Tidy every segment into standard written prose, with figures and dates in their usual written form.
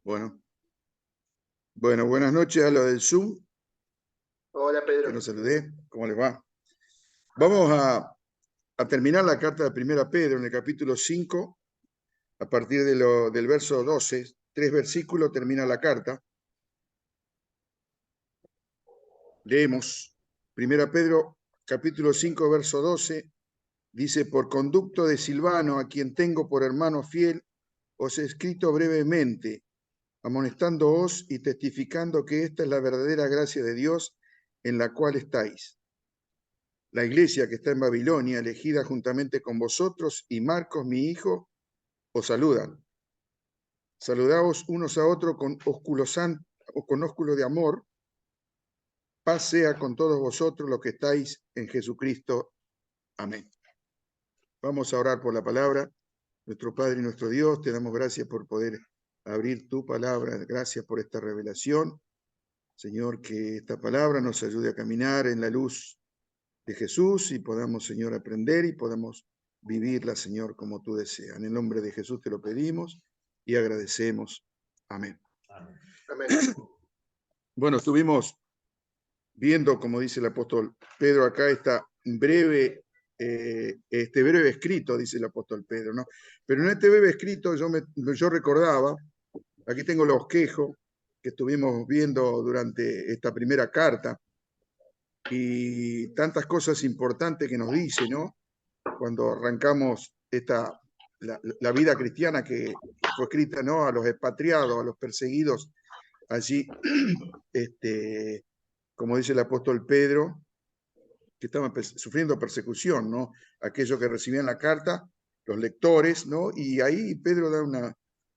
Bueno, buenas noches a los del Zoom, Hola, que Pedro. los saludé. ¿Cómo les va? Vamos a terminar la carta de Primera Pedro en el capítulo 5, a partir del verso 12. 3 versículos termina la carta. Leemos. Primera Pedro, capítulo 5, verso 12. Dice: por conducto de Silvano, a quien tengo por hermano fiel, os he escrito brevemente, amonestándoos y testificando que esta es la verdadera gracia de Dios en la cual estáis. La iglesia que está en Babilonia, elegida juntamente con vosotros, y Marcos, mi hijo, os saludan. Saludaos unos a otros con ósculo de amor. Paz sea con todos vosotros los que estáis en Jesucristo. Amén. Vamos a orar por la palabra. Nuestro Padre y nuestro Dios, te damos gracias por poder abrir tu palabra. Gracias por esta revelación. Señor, que esta palabra nos ayude a caminar en la luz de Jesús y podamos, Señor, aprender y podamos vivirla, Señor, como tú deseas. En el nombre de Jesús te lo pedimos y agradecemos. Amén. Amén. Bueno, estuvimos viendo, como dice el apóstol Pedro acá, este breve escrito, dice el apóstol Pedro, ¿no? Pero en este breve escrito yo recordaba, aquí tengo los bosquejos que estuvimos viendo durante esta primera carta, y tantas cosas importantes que nos dice, ¿no? Cuando arrancamos la vida cristiana que fue escrita, ¿no? A los expatriados, a los perseguidos allí, como dice el apóstol Pedro, que estaban sufriendo persecución, ¿no? Aquellos que recibían la carta, los lectores, ¿no? Y ahí Pedro da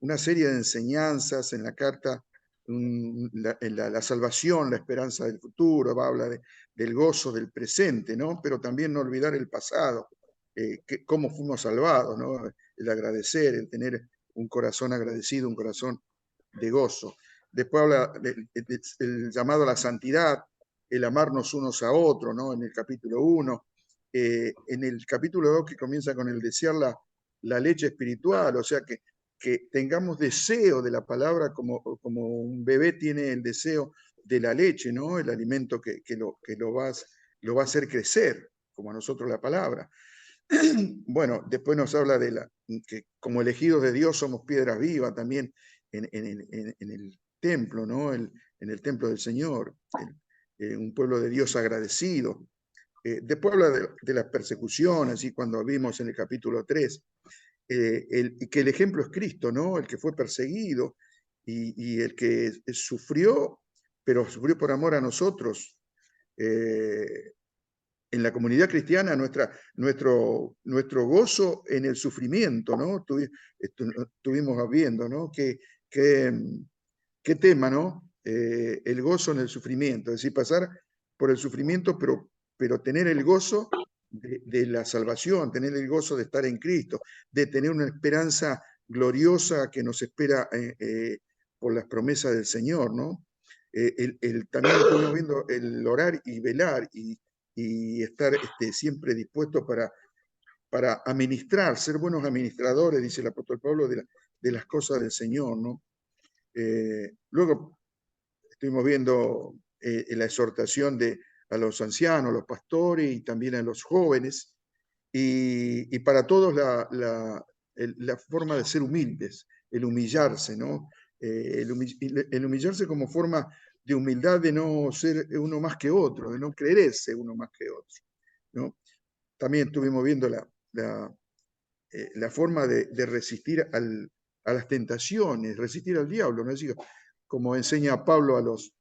una serie de enseñanzas en la carta, la salvación, la esperanza del futuro, habla del gozo del presente, ¿no? Pero también no olvidar el pasado, cómo fuimos salvados, ¿no? El agradecer, el tener un corazón agradecido, un corazón de gozo. Después habla del llamado a la santidad, el amarnos unos a otros, ¿no? En el capítulo 1. En el capítulo 2, que comienza con el desear la leche espiritual, o sea, que tengamos deseo de la palabra como un bebé tiene el deseo de la leche, ¿no? El alimento que lo va a hacer crecer, como a nosotros la palabra. Bueno, después nos habla que como elegidos de Dios somos piedras vivas también en el templo, ¿no? En el templo del Señor, un pueblo de Dios agradecido. Después habla de las persecuciones, y cuando vimos en el capítulo 3, que el ejemplo es Cristo, ¿no? El que fue perseguido y el que sufrió, pero sufrió por amor a nosotros. En la comunidad cristiana, nuestro gozo en el sufrimiento, ¿no? Estuvimos viendo, ¿no? Qué tema, ¿no? El gozo en el sufrimiento, es decir, pasar por el sufrimiento, pero tener el gozo de la salvación, tener el gozo de estar en Cristo, de tener una esperanza gloriosa que nos espera por las promesas del Señor, ¿no? También estuvimos viendo el orar y velar y estar siempre dispuesto para administrar, ser buenos administradores, dice el apóstol Pablo, de las cosas del Señor, ¿no? Luego estuvimos viendo la exhortación a los ancianos, a los pastores y también a los jóvenes, y para todos la forma de ser humildes, el humillarse, ¿no? El humillarse como forma de humildad, de no ser uno más que otro, de no creerse uno más que otro, ¿no? También estuvimos viendo la forma de resistir a las tentaciones, resistir al diablo, ¿no? Así como enseña Pablo a los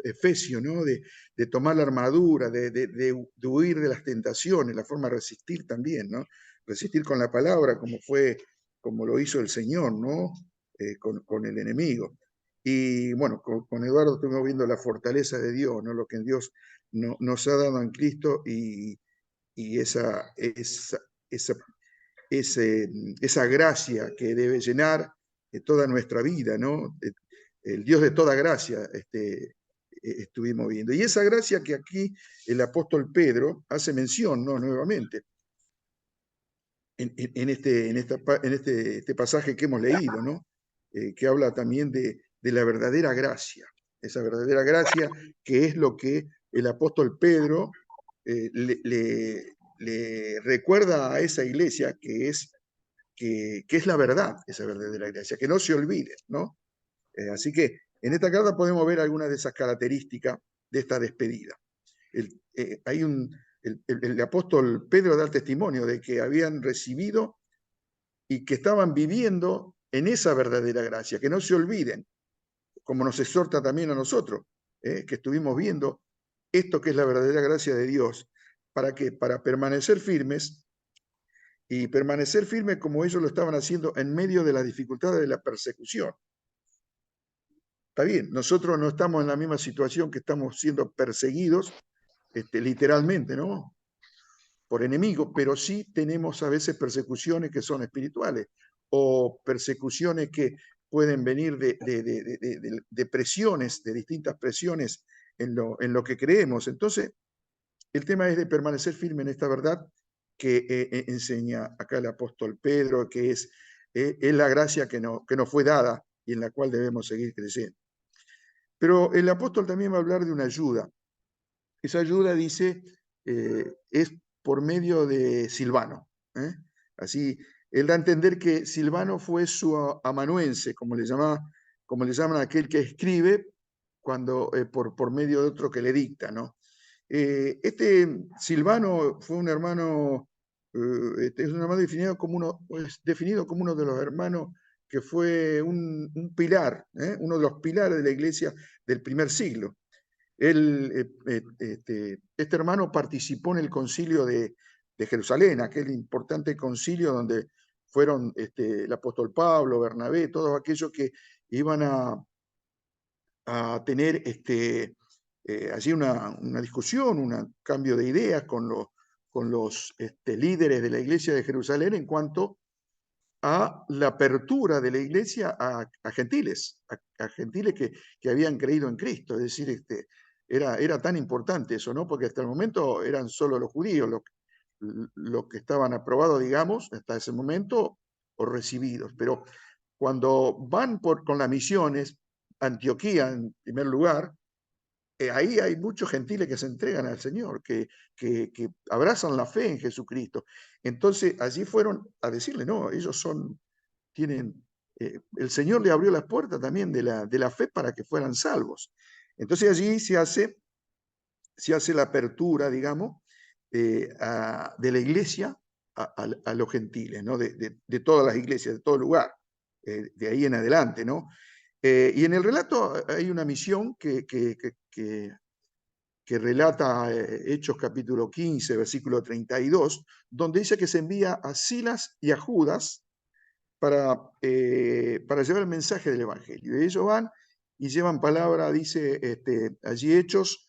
efesios, ¿no? De tomar la armadura, de huir de las tentaciones, la forma de resistir también, ¿no? Resistir con la palabra, como lo hizo el Señor, ¿no? Con el enemigo. Y bueno, con Eduardo estuvimos viendo la fortaleza de Dios, ¿no? Lo que Dios nos ha dado en Cristo, y esa gracia que debe llenar toda nuestra vida, ¿no? El Dios de toda gracia estuvimos viendo. Y esa gracia que aquí el apóstol Pedro hace mención, ¿no? Nuevamente, en este pasaje que hemos leído, ¿no? que habla también de la verdadera gracia, esa verdadera gracia que es lo que el apóstol Pedro le recuerda a esa iglesia que es la verdad, esa verdadera gracia, que no se olvide, ¿no? Así que en esta carta podemos ver algunas de esas características de esta despedida. El apóstol Pedro da testimonio de que habían recibido y que estaban viviendo en esa verdadera gracia, que no se olviden, como nos exhorta también a nosotros, que estuvimos viendo esto que es la verdadera gracia de Dios. ¿Para qué? Para permanecer firmes y permanecer firmes como ellos lo estaban haciendo en medio de las dificultades de la persecución. Está bien, nosotros no estamos en la misma situación que estamos siendo perseguidos, literalmente, ¿no? Por enemigos, pero sí tenemos a veces persecuciones que son espirituales o persecuciones que pueden venir de presiones, de distintas presiones en lo que creemos. Entonces, el tema es de permanecer firme en esta verdad que enseña acá el apóstol Pedro, que es la gracia que nos fue dada y en la cual debemos seguir creciendo. Pero el apóstol también va a hablar de una ayuda. Esa ayuda, dice, es por medio de Silvano. Así, él da a entender que Silvano fue su amanuense, como le llaman a aquel que escribe por medio de otro que le dicta, ¿no? Este Silvano fue un hermano, es un hermano definido como uno de los hermanos que fue un pilar, uno de los pilares de la iglesia del primer siglo. Este hermano participó en el concilio de Jerusalén, aquel importante concilio donde fueron el apóstol Pablo, Bernabé, todos aquellos que iban a tener allí una discusión, un cambio de ideas con los líderes de la iglesia de Jerusalén en cuanto a la apertura de la iglesia a gentiles, a gentiles que habían creído en Cristo. Es decir, era tan importante eso, ¿no? Porque hasta el momento eran solo los judíos los que estaban aprobados, digamos, hasta ese momento, o recibidos. Pero cuando van con las misiones, Antioquía en primer lugar, ahí hay muchos gentiles que se entregan al Señor, que abrazan la fe en Jesucristo. Entonces allí fueron a decirle, no, ellos tienen, el Señor le abrió las puertas también de la fe para que fueran salvos. Entonces allí se hace la apertura, digamos, de la iglesia a los gentiles, ¿no? De todas las iglesias, de todo lugar, de ahí en adelante, ¿no? Y en el relato hay una misión que relata Hechos capítulo 15, versículo 32, donde dice que se envía a Silas y a Judas para llevar el mensaje del Evangelio. Y ellos van y llevan palabra, dice allí Hechos,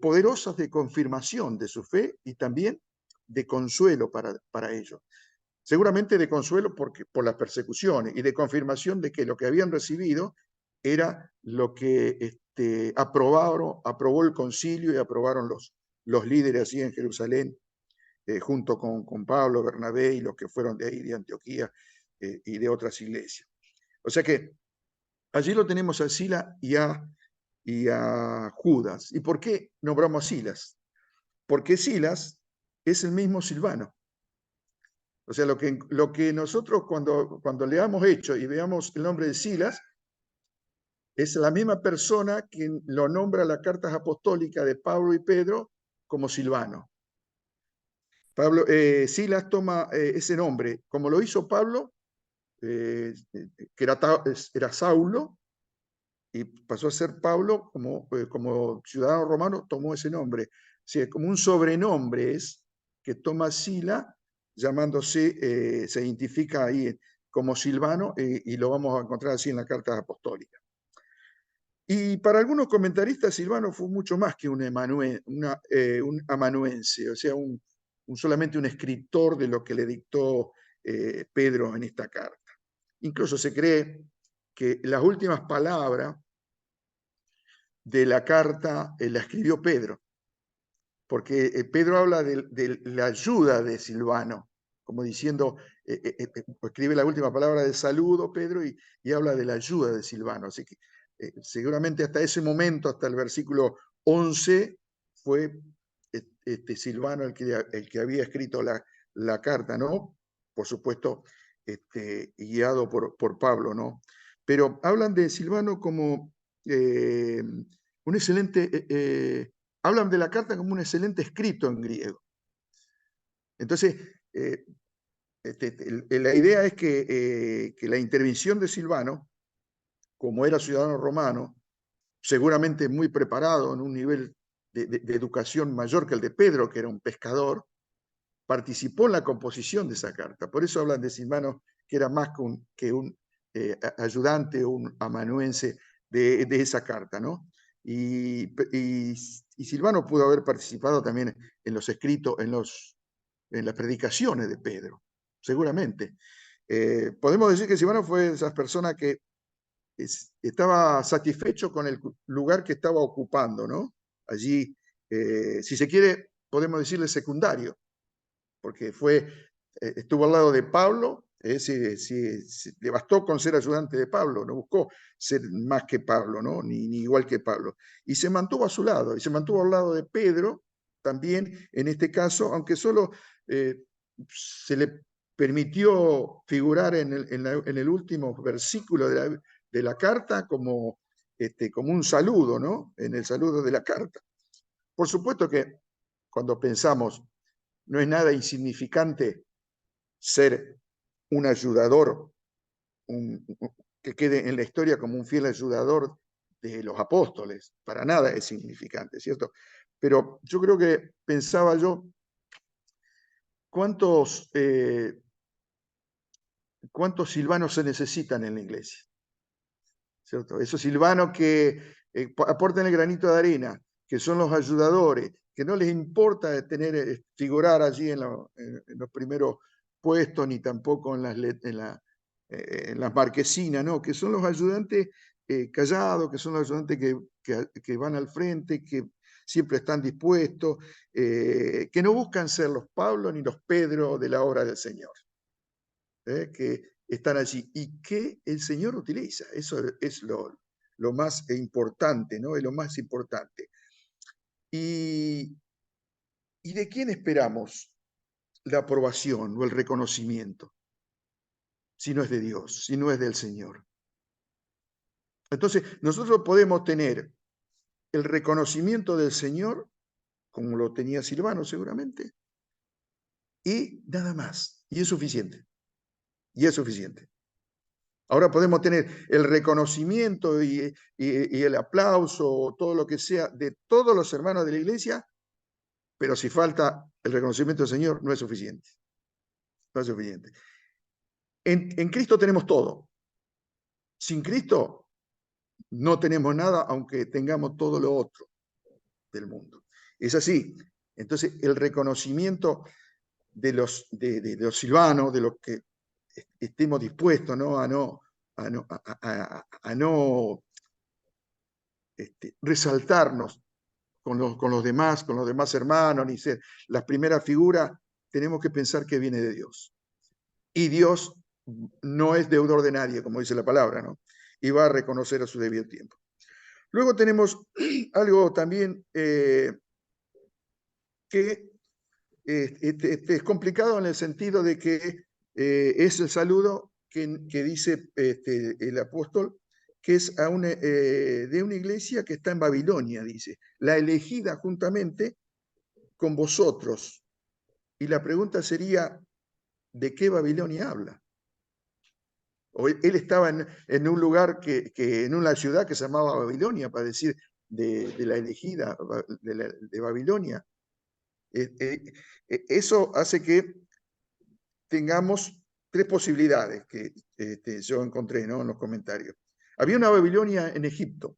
poderosas de confirmación de su fe y también de consuelo para ellos. Seguramente de consuelo por las persecuciones y de confirmación de que lo que habían recibido era lo que aprobó el concilio y aprobaron los líderes allí en Jerusalén, junto con Pablo, Bernabé y los que fueron de ahí, de Antioquía y de otras iglesias. O sea que allí lo tenemos a Silas y a Judas. ¿Y por qué nombramos a Silas? Porque Silas es el mismo Silvano. O sea, lo que nosotros cuando leamos Hechos y veamos el nombre de Silas, es la misma persona quien lo nombra las cartas apostólicas de Pablo y Pedro como Silvano. Silas toma ese nombre, como lo hizo Pablo, que era Saulo, y pasó a ser Pablo como ciudadano romano, tomó ese nombre. O sea, como un sobrenombre es que toma Sila, llamándose, se identifica ahí como Silvano, y lo vamos a encontrar así en las cartas apostólicas. Y para algunos comentaristas, Silvano fue mucho más que un amanuense, o sea, solamente un escritor de lo que le dictó Pedro en esta carta. Incluso se cree que las últimas palabras de la carta la escribió Pedro, porque Pedro habla de la ayuda de Silvano, como diciendo, escribe la última palabra de saludo, Pedro, y habla de la ayuda de Silvano. Así que seguramente hasta ese momento, hasta el versículo 11, fue Silvano el que había escrito la carta, ¿no? Por supuesto, guiado por Pablo, ¿no? Pero hablan de Silvano como un excelente, hablan de la carta como un excelente escrito en griego. Entonces, la idea es que la intervención de Silvano, como era ciudadano romano, seguramente muy preparado en un nivel de educación mayor que el de Pedro, que era un pescador, participó en la composición de esa carta. Por eso hablan de Silvano, que era más que un ayudante o un amanuense de esa carta, ¿no? Y Silvano pudo haber participado también en los escritos, en las predicaciones de Pedro, seguramente. Podemos decir que Silvano fue de esas personas que estaba satisfecho con el lugar que estaba ocupando, ¿no? Allí, si se quiere, podemos decirle secundario, porque estuvo al lado de Pablo, le bastó con ser ayudante de Pablo, no buscó ser más que Pablo, ¿no? Ni igual que Pablo. Y se mantuvo a su lado, y se mantuvo al lado de Pedro, también en este caso, aunque solo se le permitió figurar en el último versículo de la carta como un saludo, ¿no? En el saludo de la carta. Por supuesto que cuando pensamos, no es nada insignificante ser un ayudador, que quede en la historia como un fiel ayudador de los apóstoles. Para nada es significante, ¿cierto? Pero yo creo que pensaba yo, ¿cuántos silvanos se necesitan en la iglesia? ¿Cierto? Esos silvanos que aportan el granito de arena, que son los ayudadores, que no les importa figurar allí en los primeros puestos, ni tampoco en las marquesinas, ¿no? Que son los ayudantes callados, que son los ayudantes que van al frente, que siempre están dispuestos, que no buscan ser los Pablo ni los Pedro de la obra del Señor, que están allí y que el Señor utiliza. Eso es lo más importante, ¿no? Es lo más importante. ¿Y de quién esperamos la aprobación o el reconocimiento? Si no es de Dios, si no es del Señor. Entonces, nosotros podemos tener el reconocimiento del Señor, como lo tenía Silvano seguramente, y nada más. Y es suficiente. Y es suficiente. Ahora podemos tener el reconocimiento y el aplauso, todo lo que sea, de todos los hermanos de la iglesia, pero si falta el reconocimiento del Señor, no es suficiente. No es suficiente. En Cristo tenemos todo. Sin Cristo no tenemos nada, aunque tengamos todo lo otro del mundo. Es así. Entonces, el reconocimiento de los silvanos, de los que estemos dispuestos, ¿no? a no resaltarnos con los demás hermanos, ni ser la primera figura, tenemos que pensar que viene de Dios. Y Dios no es deudor de nadie, como dice la palabra, ¿no? Y va a reconocer a su debido tiempo. Luego tenemos algo también que es complicado en el sentido de que es el saludo que dice el apóstol, que es de una iglesia que está en Babilonia, dice, la elegida juntamente con vosotros. Y la pregunta sería, ¿de qué Babilonia habla? O él estaba en un lugar, en una ciudad que se llamaba Babilonia, para decir de la elegida de Babilonia. Eso hace que tengamos tres posibilidades que yo encontré, ¿no?, en los comentarios. Había una Babilonia en Egipto.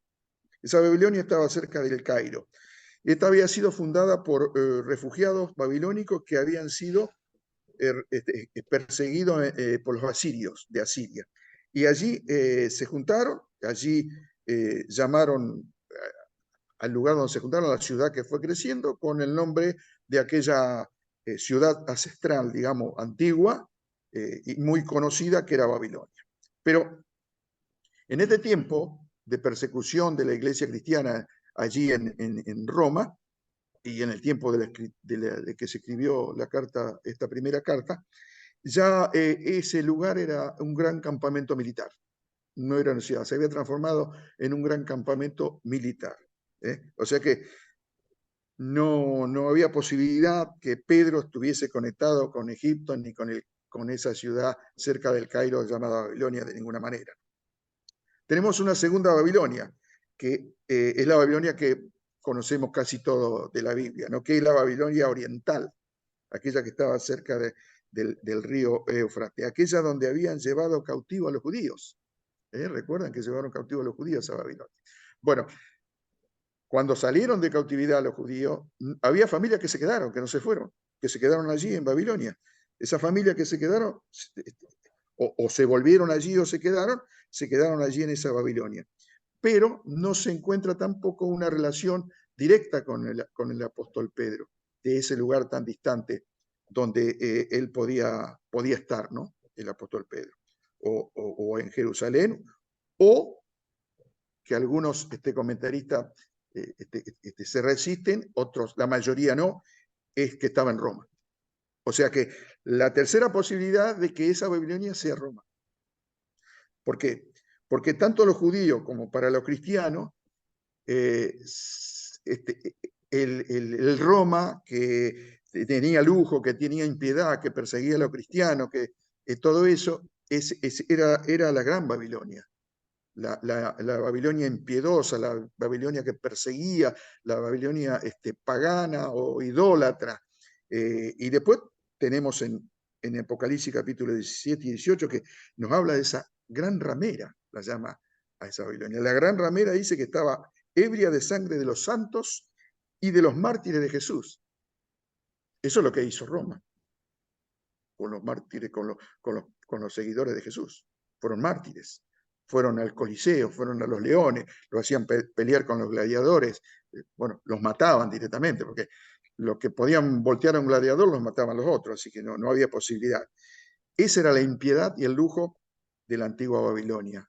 Esa Babilonia estaba cerca del Cairo. Esta había sido fundada por refugiados babilónicos que habían sido perseguidos por los asirios de Asiria. Y allí se juntaron, allí llamaron al lugar donde se juntaron, a la ciudad que fue creciendo, con el nombre de aquella ciudad ancestral, digamos, antigua y muy conocida, que era Babilonia. Pero en este tiempo de persecución de la iglesia cristiana allí en Roma, y en el tiempo de que se escribió la carta, esta primera carta, ya ese lugar era un gran campamento militar. No era una ciudad, se había transformado en un gran campamento militar. O sea que no había posibilidad que Pedro estuviese conectado con Egipto ni con esa ciudad cerca del Cairo llamada Babilonia de ninguna manera. Tenemos una segunda Babilonia, que es la Babilonia que conocemos casi todo de la Biblia, ¿no? Que es la Babilonia oriental, aquella que estaba cerca del río Éufrates, aquella donde habían llevado cautivo a los judíos. ¿Recuerdan que llevaron cautivo a los judíos a Babilonia? Bueno, cuando salieron de cautividad los judíos, había familias que se quedaron, que no se fueron, que se quedaron allí en Babilonia. Esas familias que se quedaron, o se volvieron allí o se quedaron allí en esa Babilonia. Pero no se encuentra tampoco una relación directa con el apóstol Pedro, de ese lugar tan distante donde él podía estar, ¿no? El apóstol Pedro, o en Jerusalén, o que algunos comentaristas se resisten, otros, la mayoría no, es que estaba en Roma. O sea que la tercera posibilidad de que esa Babilonia sea Roma. ¿Por qué? Porque tanto los judíos como para los cristianos, el Roma que tenía lujo, que tenía impiedad, que perseguía a los cristianos, que todo eso era la gran Babilonia. La Babilonia impiedosa, la Babilonia que perseguía, la Babilonia pagana o idólatra. Y después tenemos en Apocalipsis capítulo 17 y 18 que nos habla de esa gran ramera, la llama a esa Babilonia. La gran ramera dice que estaba ebria de sangre de los santos y de los mártires de Jesús. Eso es lo que hizo Roma con los mártires, con los seguidores de Jesús. Fueron mártires. Fueron al Coliseo, fueron a los leones, lo hacían pelear con los gladiadores, bueno, los mataban directamente, porque los que podían voltear a un gladiador los mataban los otros, así que no había posibilidad. Esa era la impiedad y el lujo de la antigua Babilonia,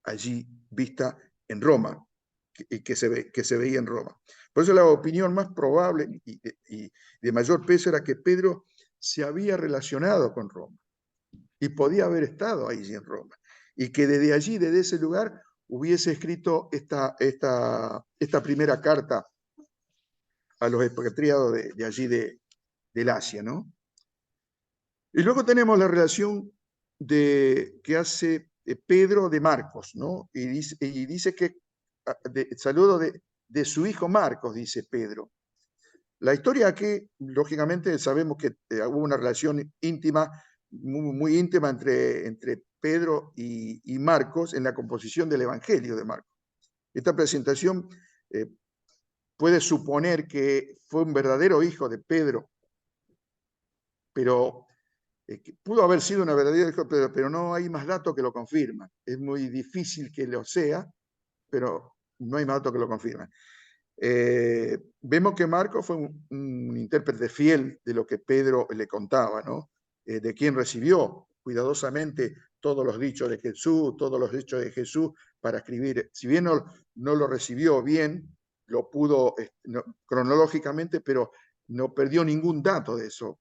allí vista en Roma, que se veía en Roma. Por eso la opinión más probable y de mayor peso era que Pedro se había relacionado con Roma y podía haber estado allí en Roma, y que desde allí, desde ese lugar, hubiese escrito esta primera carta a los expatriados de allí del Asia, ¿no? Y luego tenemos la relación que hace Pedro de Marcos, ¿no? Y dice que saludo de su hijo Marcos, dice Pedro. La historia aquí, lógicamente, sabemos que hubo una relación íntima, muy íntima entre Pedro y Marcos en la composición del Evangelio de Marcos. Esta presentación puede suponer que fue un verdadero hijo de Pedro, pero pudo haber sido una verdadera hijo de Pedro, pero no hay más datos que lo confirman. Es muy difícil que lo sea, pero no hay más datos que lo confirman. Vemos que Marcos fue un intérprete fiel de lo que Pedro le contaba, ¿no? De quien recibió cuidadosamente todos los dichos de Jesús, todos los hechos de Jesús para escribir. Si bien no lo recibió bien, lo pudo cronológicamente, pero no perdió ningún dato de eso,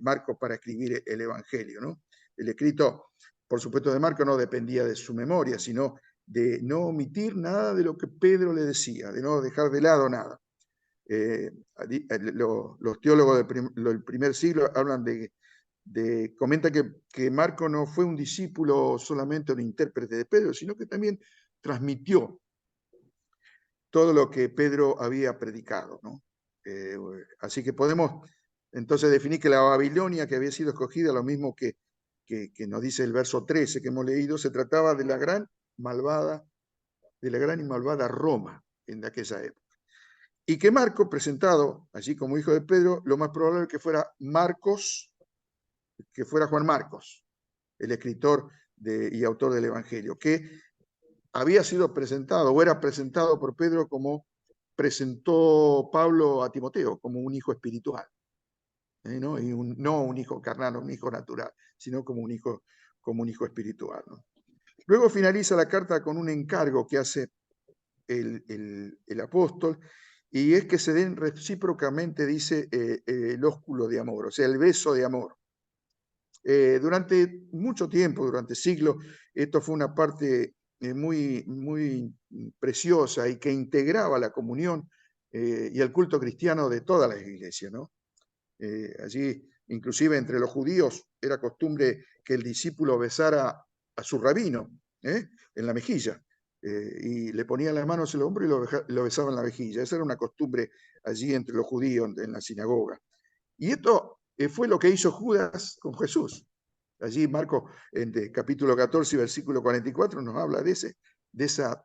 Marcos, para escribir el Evangelio, ¿no? El escrito, por supuesto, de Marcos no dependía de su memoria, sino de no omitir nada de lo que Pedro le decía, de no dejar de lado nada. Los teólogos del primer siglo hablan comenta que Marco no fue un discípulo solamente un intérprete de Pedro, sino que también transmitió todo lo que Pedro había predicado, ¿no? Así que podemos entonces definir que la Babilonia que había sido escogida, lo mismo que nos dice el verso 13 que hemos leído, se trataba de la gran y malvada Roma en aquella época. Y que Marcos, presentado allí como hijo de Pedro, lo más probable es que fuera Juan Marcos, el escritor y autor del Evangelio, que había sido presentado o era presentado por Pedro como presentó Pablo a Timoteo, como un hijo espiritual. ¿no? Y no un hijo carnal, un hijo natural, sino como un hijo espiritual, ¿no? Luego finaliza la carta con un encargo que hace el apóstol, y es que se den recíprocamente, dice, el ósculo de amor, o sea, el beso de amor. Durante mucho tiempo, durante siglos, esto fue una parte muy preciosa y que integraba la comunión y el culto cristiano de todas las iglesias, ¿no? Allí, inclusive entre los judíos, era costumbre que el discípulo besara a su rabino en la mejilla, y le ponían las manos en el hombro y lo besaba en la mejilla. Esa era una costumbre allí entre los judíos en la sinagoga. Y esto fue lo que hizo Judas con Jesús. Allí Marcos, en capítulo 14, versículo 44, nos habla de esa.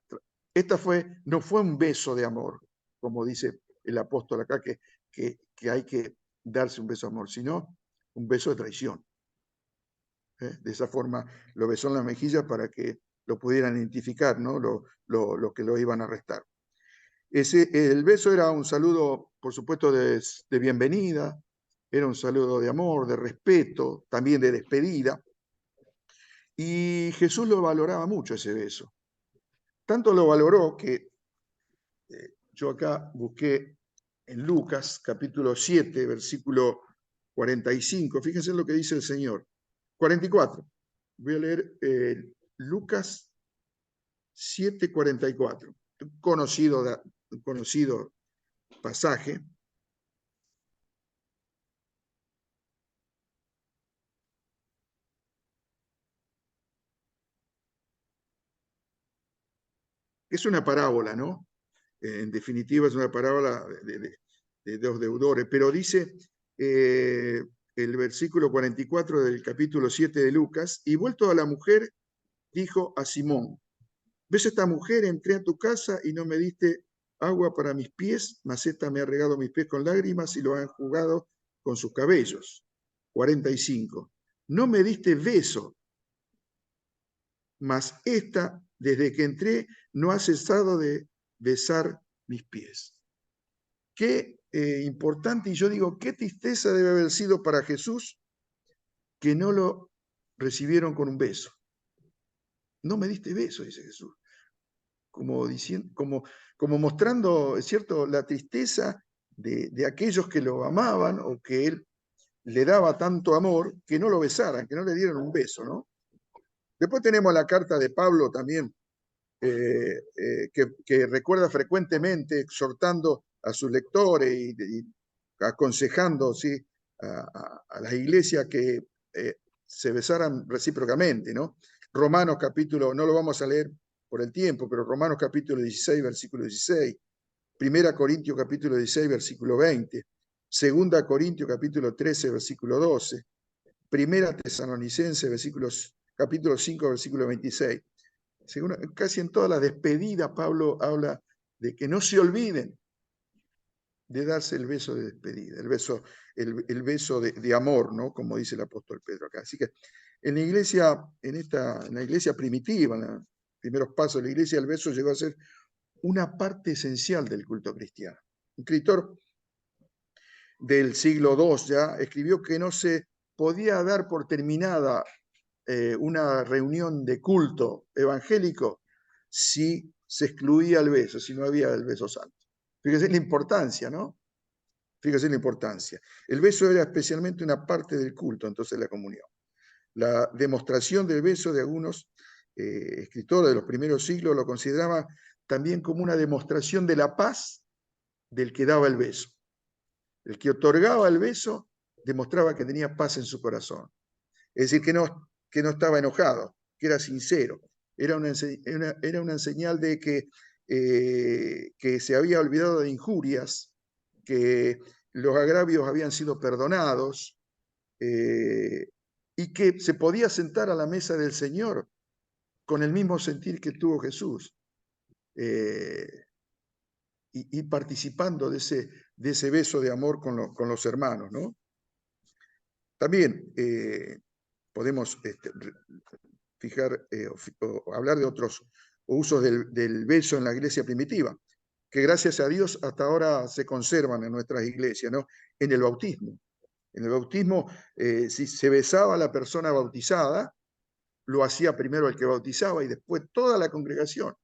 No fue un beso de amor, como dice el apóstol acá, que hay que darse un beso de amor, sino un beso de traición. De esa forma lo besó en la mejilla para que lo pudieran identificar, ¿no? Lo que lo iban a arrestar. El beso era un saludo, por supuesto, de bienvenida, era un saludo de amor, de respeto, también de despedida. Y Jesús lo valoraba mucho ese beso. Tanto lo valoró que yo acá busqué en Lucas capítulo 7, versículo 45. Fíjense lo que dice el Señor. 44. Voy a leer Lucas 7, 44. Un conocido pasaje. Es una parábola, ¿no? En definitiva es una parábola de dos deudores, pero dice el versículo 44 del capítulo 7 de Lucas, y vuelto a la mujer, dijo a Simón, ¿ves esta mujer? Entré a tu casa y no me diste agua para mis pies, mas esta me ha regado mis pies con lágrimas y lo ha enjugado con sus cabellos. 45. No me diste beso, mas esta, desde que entré, no ha cesado de besar mis pies. Qué importante, y yo digo, qué tristeza debe haber sido para Jesús que no lo recibieron con un beso. No me diste beso, dice Jesús, como, diciendo, como mostrando, es cierto, la tristeza de aquellos que lo amaban o que él le daba tanto amor, que no lo besaran, que no le dieran un beso, ¿no? Después tenemos la carta de Pablo también, que recuerda frecuentemente, exhortando a sus lectores y aconsejando, ¿sí?, a las iglesias que se besaran recíprocamente, ¿no? Romanos capítulo, no lo vamos a leer por el tiempo, pero Romanos capítulo 16, versículo 16, Primera Corintios capítulo 16, versículo 20, Segunda Corintios capítulo 13, versículo 12, Primera Tesalonicense capítulo 5, versículo 26. Casi en toda la despedida Pablo habla de que no se olviden de darse el beso de despedida, el beso de amor, ¿no? Como dice el apóstol Pedro acá. Así que en la iglesia, en la iglesia primitiva, en los primeros pasos de la iglesia, el beso llegó a ser una parte esencial del culto cristiano. Un escritor del siglo II ya escribió que no se podía dar por terminada una reunión de culto evangélico si se excluía el beso, si no había el beso santo. Fíjese la importancia, ¿no? Fíjese la importancia. El beso era especialmente una parte del culto, entonces, la comunión. La demostración del beso de algunos escritores de los primeros siglos lo consideraba también como una demostración de la paz del que daba el beso. El que otorgaba el beso demostraba que tenía paz en su corazón. Es decir, que no estaba enojado, que era sincero. Era una señal de que se había olvidado de injurias, que los agravios habían sido perdonados y que se podía sentar a la mesa del Señor con el mismo sentir que tuvo Jesús y participando de ese beso de amor con los hermanos, ¿no? También podemos fijar o hablar de otros usos del beso en la iglesia primitiva, que gracias a Dios hasta ahora se conservan en nuestras iglesias, ¿no? En el bautismo. En el bautismo, si se besaba a la persona bautizada, lo hacía primero el que bautizaba y después toda la congregación.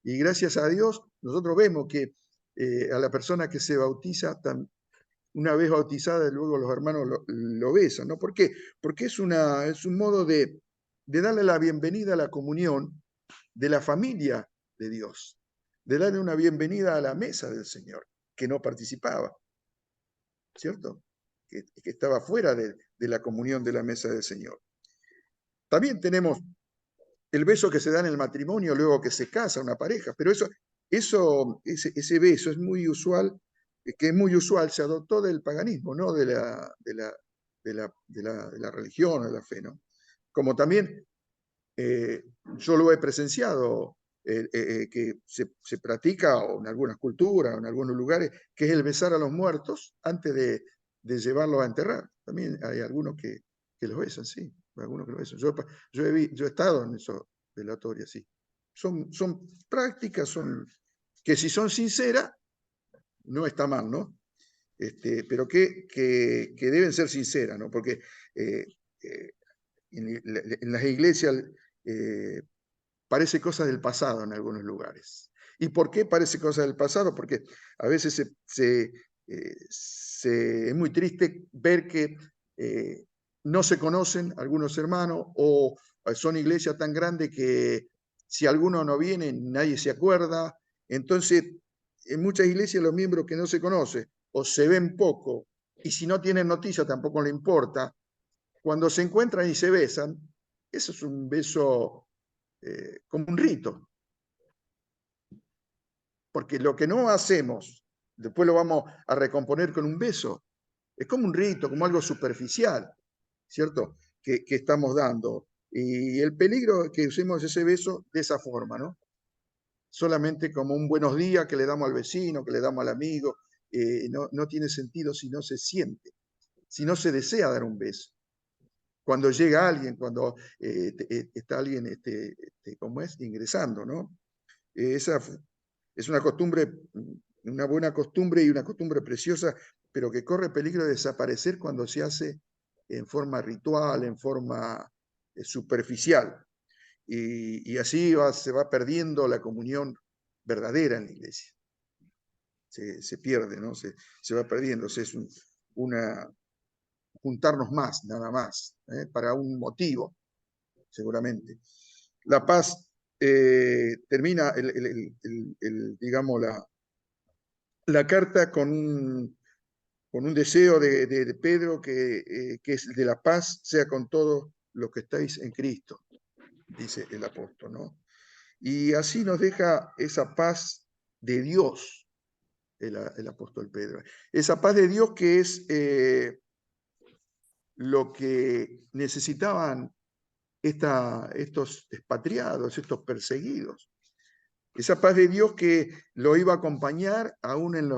Y gracias a Dios, nosotros vemos que a la persona que se bautiza, una vez bautizada, luego los hermanos lo besan, ¿no? ¿Por qué? Porque es un modo de darle la bienvenida a la comunión de la familia de Dios, de darle una bienvenida a la mesa del Señor, que no participaba, ¿cierto? Que estaba fuera de la comunión de la mesa del Señor. También tenemos el beso que se da en el matrimonio luego que se casa una pareja, pero ese beso es muy usual, que es muy usual, se adoptó del paganismo, no de la religión o de la fe, ¿no? Como también yo lo he presenciado, que se practica o en algunas culturas, o en algunos lugares, que es el besar a los muertos antes de llevarlos a enterrar. También hay algunos que los besan, sí, algunos que los besan. Yo he estado en esos velatorios, sí. Son prácticas, que si son sinceras, no está mal, ¿no? Pero que deben ser sinceras, ¿no? Porque en las iglesias parece cosa del pasado en algunos lugares. ¿Y por qué parece cosa del pasado? Porque a veces es muy triste ver que no se conocen algunos hermanos o son iglesias tan grandes que si alguno no viene nadie se acuerda. Entonces, en muchas iglesias los miembros que no se conocen o se ven poco y si no tienen noticia tampoco le importa, cuando se encuentran y se besan, eso es un beso como un rito, porque lo que no hacemos, después lo vamos a recomponer con un beso, es como un rito, como algo superficial, ¿cierto? Que estamos dando. Y el peligro es que usemos ese beso de esa forma, ¿no? Solamente como un buenos días que le damos al vecino, que le damos al amigo, no tiene sentido si no se siente, si no se desea dar un beso. Cuando llega alguien, cuando está alguien, ¿cómo es? Ingresando, ¿no? Esa es una costumbre, una buena costumbre y una costumbre preciosa, pero que corre peligro de desaparecer cuando se hace en forma ritual, en forma superficial. Y así se va perdiendo la comunión verdadera en la iglesia. Se pierde, ¿no? Se va perdiendo. Es juntarnos más, nada más, para un motivo, seguramente. La paz termina, digamos, la carta con un deseo de Pedro que es de la paz sea con todos los que estáis en Cristo, dice el apóstol, ¿no? Y así nos deja esa paz de Dios, el apóstol Pedro. Esa paz de Dios que es lo que necesitaban estos expatriados, estos perseguidos. Esa paz de Dios que lo iba a acompañar aún en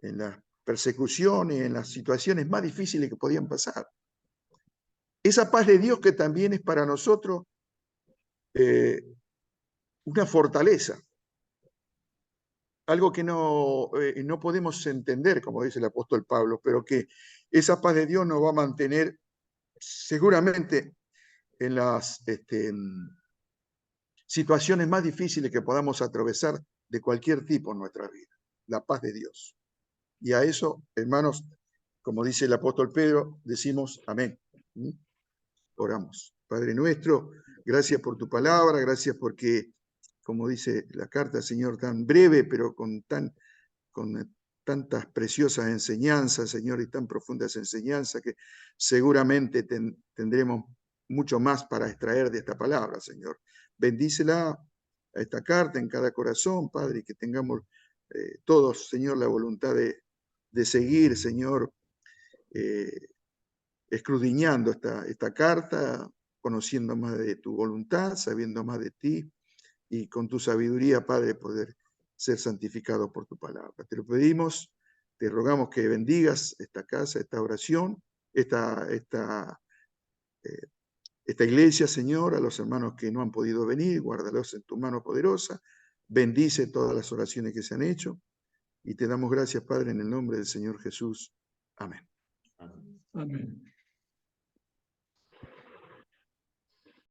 las persecuciones, en las situaciones más difíciles que podían pasar. Esa paz de Dios que también es para nosotros una fortaleza, algo que no podemos entender, como dice el apóstol Pablo, pero que esa paz de Dios nos va a mantener seguramente en las situaciones más difíciles que podamos atravesar de cualquier tipo en nuestra vida. La paz de Dios. Y a eso, hermanos, como dice el apóstol Pedro, decimos amén. Oramos. Padre nuestro, gracias por tu palabra, gracias porque, como dice la carta, Señor, tan breve, pero con tantas preciosas enseñanzas, Señor, y tan profundas enseñanzas que seguramente tendremos mucho más para extraer de esta palabra, Señor. Bendícela a esta carta en cada corazón, Padre, y que tengamos todos, Señor, la voluntad de seguir, Señor, escudriñando esta carta, conociendo más de tu voluntad, sabiendo más de ti, y con tu sabiduría, Padre, poder ser santificado por tu palabra. Te lo pedimos, te rogamos que bendigas esta casa, esta oración, esta iglesia, Señor, a los hermanos que no han podido venir, guárdalos en tu mano poderosa, bendice todas las oraciones que se han hecho, y te damos gracias, Padre, en el nombre del Señor Jesús. Amén. Amén.